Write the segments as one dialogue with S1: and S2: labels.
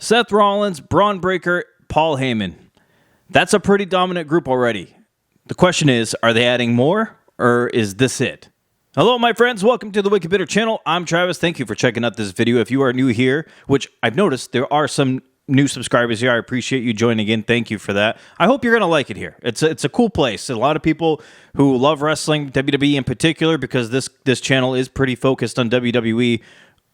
S1: Seth Rollins, Braun Breaker, Paul Heyman. That's a pretty dominant group already. The question is, are they adding more, or is this it? Hello, my friends. Welcome to the Wicked Bitter channel. I'm Travis. Thank you for checking out this video. If you are new here, which I've noticed there are some new subscribers here, I appreciate you joining in. Thank you for that. I hope you're going to like it here. It's a cool place. A lot of people who love wrestling, WWE in particular, because this channel is pretty focused on WWE.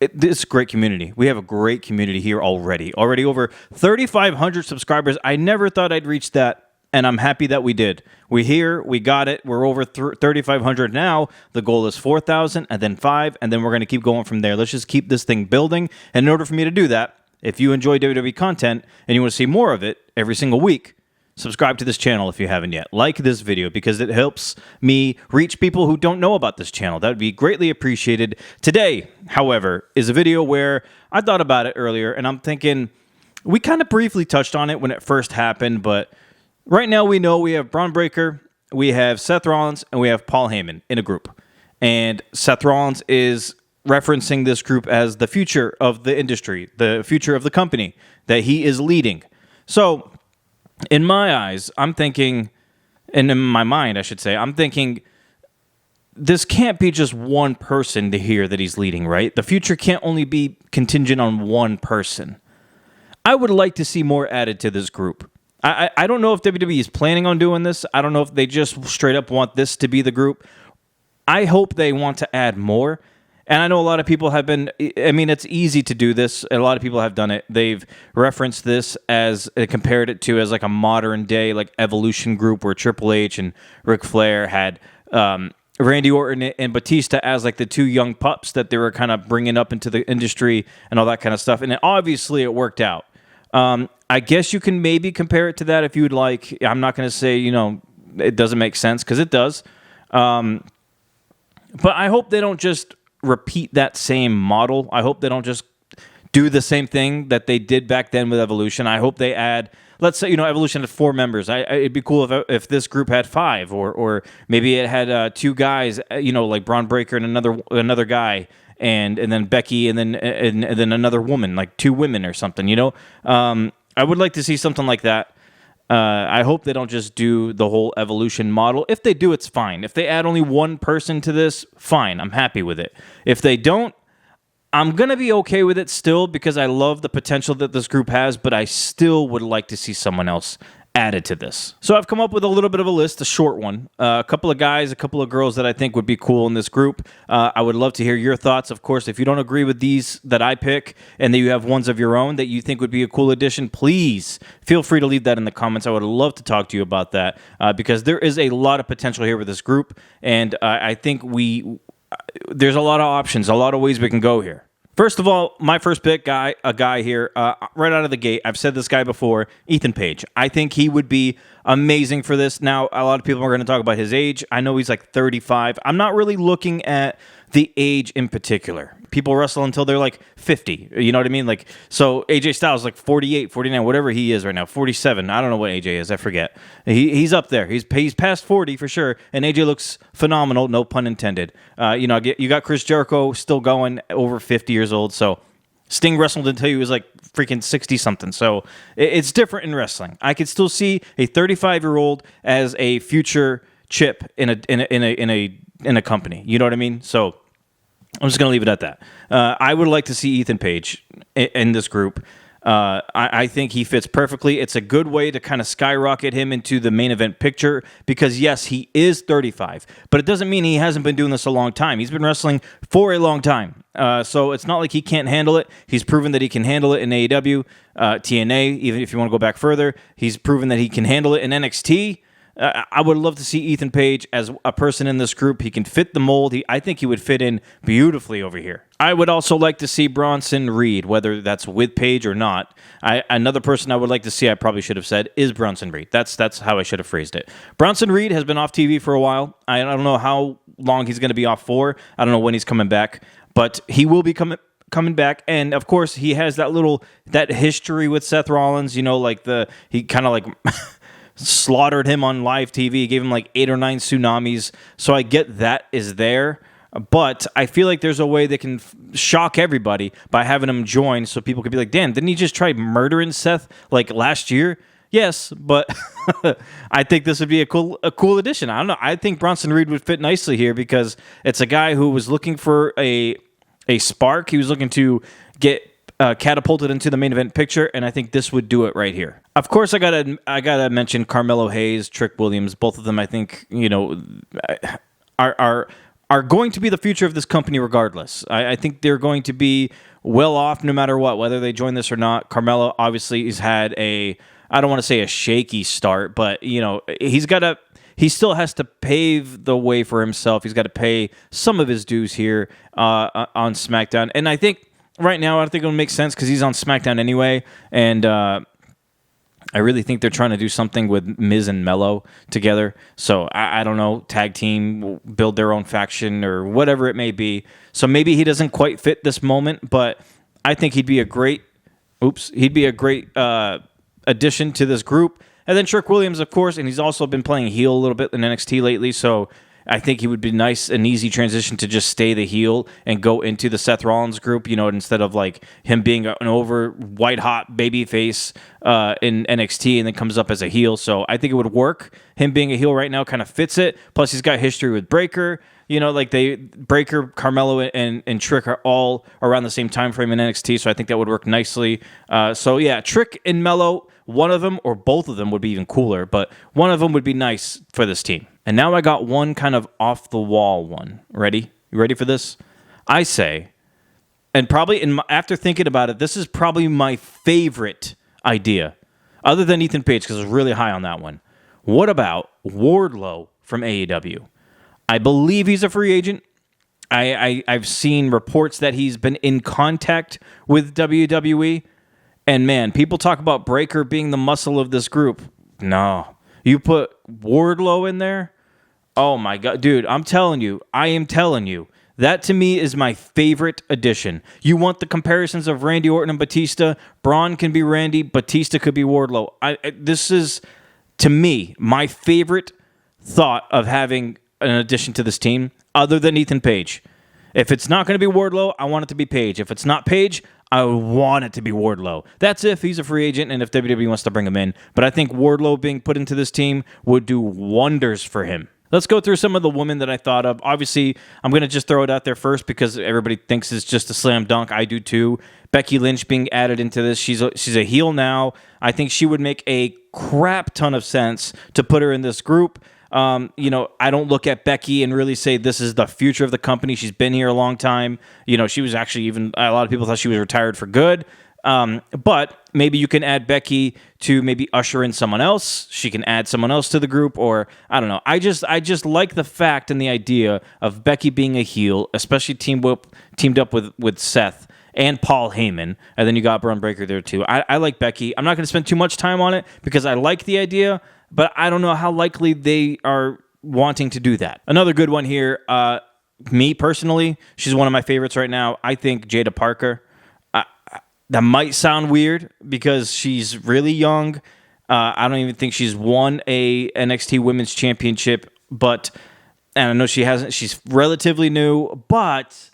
S1: It's a great community. We have a great community here already. Already over 3,500 subscribers. I never thought I'd reach that, and I'm happy that we did. We're here. We got it. We're over 3,500 now. The goal is 4,000, and then 5, and then we're going to keep going from there. Let's just keep this thing building. And in order for me to do that, if you enjoy WWE content and you want to see more of it every single week, subscribe to this channel if you haven't yet. Like this video because it helps me reach people who don't know about this channel. That would be greatly appreciated. Today, however, is a video where I thought about it earlier, and I'm thinking we kind of briefly touched on it when it first happened, but right now we know we have Braun Breaker, we have Seth Rollins, and we have Paul Heyman in a group. And Seth Rollins is referencing this group as the future of the industry, the future of the company that he is leading. So in my eyes, I'm thinking, and in my mind, I should say, I'm thinking this can't be just one person to hear that he's leading, right? The future can't only be contingent on one person. I would like to see more added to this group. I don't know if WWE is planning on doing this. I don't know if they just straight up want this to be the group. I hope they want to add more. And I know a lot of people have been, I mean, it's easy to do this. A lot of people have done it. They've referenced this as, compared it to as like a modern day, like Evolution group where Triple H and Ric Flair had Randy Orton and Batista as like the two young pups that they were kind of bringing up into the industry and all that kind of stuff. And obviously it worked out. I guess you can maybe compare it to that if you would like. I'm not going to say, it doesn't make sense because it does. But I hope they don't just repeat that same model. I hope they don't just do the same thing that they did back then with Evolution. I hope they add, let's say, Evolution had 4 members. It'd be cool if this group had 5, or maybe it had 2 guys, like Braun Breaker and another guy, and then Becky, and then another woman, like 2 women or something. I would like to see something like that. I hope they don't just do the whole Evolution model. If they do, it's fine. If they add only one person to this, fine. I'm happy with it. If they don't, I'm going to be okay with it still because I love the potential that this group has, but I still would like to see someone else added to this. So I've come up with a little bit of a list, a short one. A couple of guys, a couple of girls that I think would be cool in this group. I would love to hear your thoughts. Of course, if you don't agree with these that I pick and that you have ones of your own that you think would be a cool addition, please feel free to leave that in the comments. I would love to talk to you about that because there is a lot of potential here with this group, and I think there's a lot of options, a lot of ways we can go here. First of all, my first pick, a guy here, right out of the gate, I've said this guy before, Ethan Paige. I think he would be amazing for this. Now, a lot of people are going to talk about his age. I know he's like 35. I'm not really looking at the age in particular. People wrestle until they're like 50. You know what I mean? Like, so AJ Styles is like 48, 49, whatever he is right now, 47. I don't know what AJ is. I forget. He's up there. He's past 40 for sure. And AJ looks phenomenal. No pun intended. You got Chris Jericho still going over 50 years old. So Sting wrestled until he was like freaking 60 something. So it's different in wrestling. I could still see a 35-year-old as a future chip in a company. You know what I mean? So I'm just going to leave it at that. I would like to see Ethan Paige in this group. I think he fits perfectly. It's a good way to kind of skyrocket him into the main event picture because, yes, he is 35, but it doesn't mean he hasn't been doing this a long time. He's been wrestling for a long time. So it's not like he can't handle it. He's proven that he can handle it in AEW, TNA, even if you want to go back further. He's proven that he can handle it in NXT. I would love to see Ethan Paige as a person in this group. He can fit the mold. I think he would fit in beautifully over here. I would also like to see Bronson Reed, whether that's with Paige or not. Another person I would like to see, I probably should have said, is Bronson Reed. That's how I should have phrased it. Bronson Reed has been off TV for a while. I don't know how long he's going to be off for. I don't know when he's coming back, but he will be coming back, and of course he has that history with Seth Rollins. He kind of like slaughtered him on live TV, gave him like 8 or 9 tsunamis. So I get that is there. But I feel like there's a way they can shock everybody by having him join, so people could be like, "Damn, didn't he just try murdering Seth like last year?" Yes, but I think this would be a cool addition. I don't know. I think Bronson Reed would fit nicely here because it's a guy who was looking for a spark. He was looking to get catapulted into the main event picture, and I think this would do it right here. Of course, I gotta mention Melo Hayes, Shirk Williams. Both of them, I think, are going to be the future of this company regardless. I think they're going to be well off no matter what, whether they join this or not. Carmelo obviously has had I don't want to say a shaky start, but he still has to pave the way for himself. He's got to pay some of his dues here on SmackDown, and I think. Right now, I think it'll make sense because he's on SmackDown anyway, and I really think they're trying to do something with Miz and Melo together. So I don't know, tag team, build their own faction or whatever it may be. So maybe he doesn't quite fit this moment, but I think he'd be a great addition to this group. And then Shirk Williams, of course, and he's also been playing heel a little bit in NXT lately, so I think he would be an easy transition to just stay the heel and go into the Seth Rollins group, instead of like him being an over white hot baby face in NXT and then comes up as a heel. So I think it would work. Him being a heel right now kind of fits it. Plus he's got history with Breaker. Breaker, Carmelo, and Trick are all around the same time frame in NXT, so I think that would work nicely. Trick and Melo, one of them or both of them would be even cooler, but one of them would be nice for this team. And now I got one kind of off-the-wall one. Ready? You ready for this? I say, and probably after thinking about it, this is probably my favorite idea, other than Ethan Page, because I was really high on that one. What about Wardlow from AEW? I believe he's a free agent. I've seen reports that he's been in contact with WWE. And man, people talk about Breaker being the muscle of this group. No. You put Wardlow in there? Oh my God. Dude, I am telling you, that to me is my favorite addition. You want the comparisons of Randy Orton and Batista? Braun can be Randy, Batista could be Wardlow. This is, to me, my favorite thought of having an addition to this team, other than Ethan Page. If it's not going to be Wardlow, I want it to be Paige. If it's not Paige, I want it to be Wardlow. That's if he's a free agent and if WWE wants to bring him in. But I think Wardlow being put into this team would do wonders for him. Let's go through some of the women that I thought of. Obviously, I'm going to just throw it out there first because everybody thinks it's just a slam dunk. I do too. Becky Lynch being added into this. She's a heel now. I think she would make a crap ton of sense to put her in this group. I don't look at Becky and really say this is the future of the company. She's been here a long time. She was actually a lot of people thought she was retired for good. But maybe you can add Becky to maybe usher in someone else. She can add someone else to the group, or I don't know. I just like the fact and the idea of Becky being a heel, especially teamed up with Seth and Paul Heyman, and then you got Bron Breakker there too. I like Becky. I'm not going to spend too much time on it because I like the idea, but I don't know how likely they are wanting to do that. Another good one here, me personally, she's one of my favorites right now. I think Jada Parker. That might sound weird because she's really young. I don't even think she's won a NXT Women's Championship, and I know she hasn't. She's relatively new, but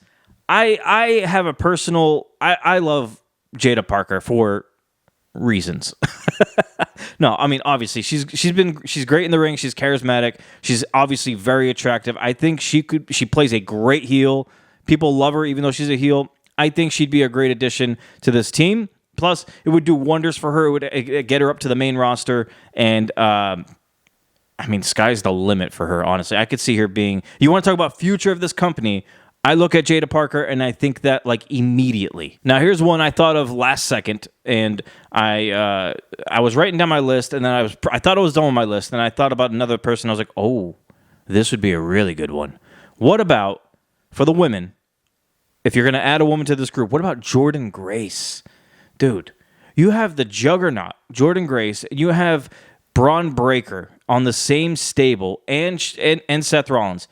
S1: I have a personal. I love Jada Parker for reasons. No, I mean obviously she's great in the ring. She's charismatic. She's obviously very attractive. I think she plays a great heel. People love her even though she's a heel. I think she'd be a great addition to this team. Plus, it would do wonders for her. It would get her up to the main roster. And, sky's the limit for her, honestly. I could see her being... You want to talk about future of this company? I look at Jada Parker, and I think that, immediately. Now, here's one I thought of last second. And I was writing down my list, and then I thought I was done with my list. And I thought about another person. I was like, oh, this would be a really good one. What about, for the women... If you're going to add a woman to this group, what about Jordynne Grace? Dude, you have the juggernaut, Jordynne Grace, and you have Bron Breakker on the same stable and Seth Rollins.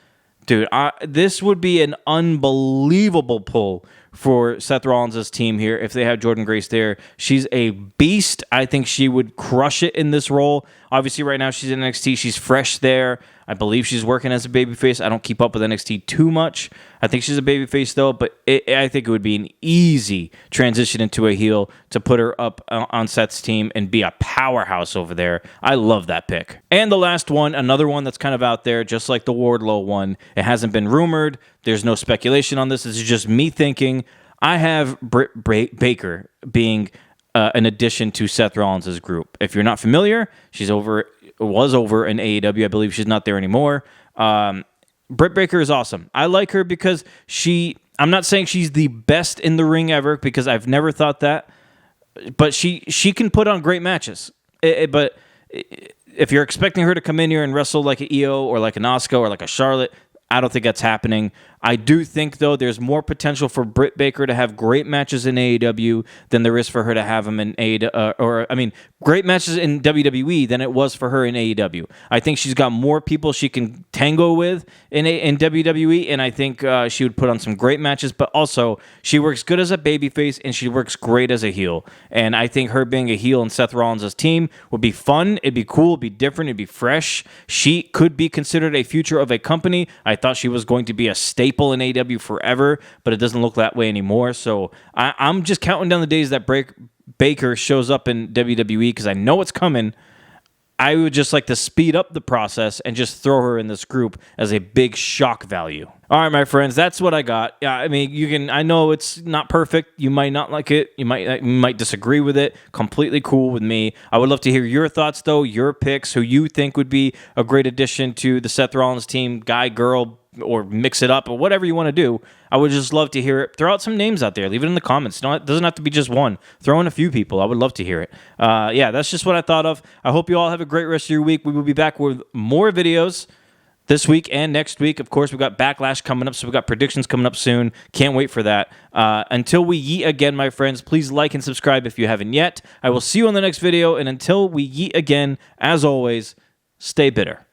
S1: Dude, this would be an unbelievable pull for Seth Rollins' team here if they have Jordynne Grace there. She's a beast. I think she would crush it in this role. Obviously, right now she's in NXT. She's fresh there. I believe she's working as a babyface. I don't keep up with NXT too much. I think she's a babyface, though, but I think it would be an easy transition into a heel to put her up on Seth's team and be a powerhouse over there. I love that pick. And the last one, another one that's kind of out there, just like the Wardlow one. It hasn't been rumored. There's no speculation on this. This is just me thinking. I have Britt Baker being an addition to Seth Rollins' group. If you're not familiar, was over in AEW. I believe she's not there anymore. Britt Baker is awesome. I like her because I'm not saying she's the best in the ring ever, because I've never thought that, but she can put on great matches. But if you're expecting her to come in here and wrestle like an Io or like an Asuka or like a Charlotte, I don't think that's happening. I do think, though, there's more potential for Britt Baker to have great matches in AEW than there is for her to have them in great matches in WWE than it was for her in AEW. I think she's got more people she can tango with in WWE, and I think she would put on some great matches, but also she works good as a babyface, and she works great as a heel. And I think her being a heel in Seth Rollins' team would be fun, it'd be cool, it'd be different, it'd be fresh. She could be considered a future of a company. I thought she was going to be a staple in AEW forever, but it doesn't look that way anymore. So I'm just counting down the days that Baker shows up in WWE because I know it's coming. I would just like to speed up the process and just throw her in this group as a big shock value. All right, my friends, that's what I got. Yeah, I mean, I know it's not perfect. You might not like it. You might disagree with it. Completely cool with me. I would love to hear your thoughts, though, your picks, who you think would be a great addition to the Seth Rollins team, guy, girl, or mix it up, or whatever you want to do. I would just love to hear it. Throw out some names out there. Leave it in the comments. It doesn't have to be just one. Throw in a few people. I would love to hear it. That's just what I thought of. I hope you all have a great rest of your week. We will be back with more videos this week and next week. Of course, we've got Backlash coming up, so we've got predictions coming up soon. Can't wait for that. Until we yeet again, my friends, please like and subscribe if you haven't yet. I will see you on the next video, and until we yeet again, as always, stay bitter.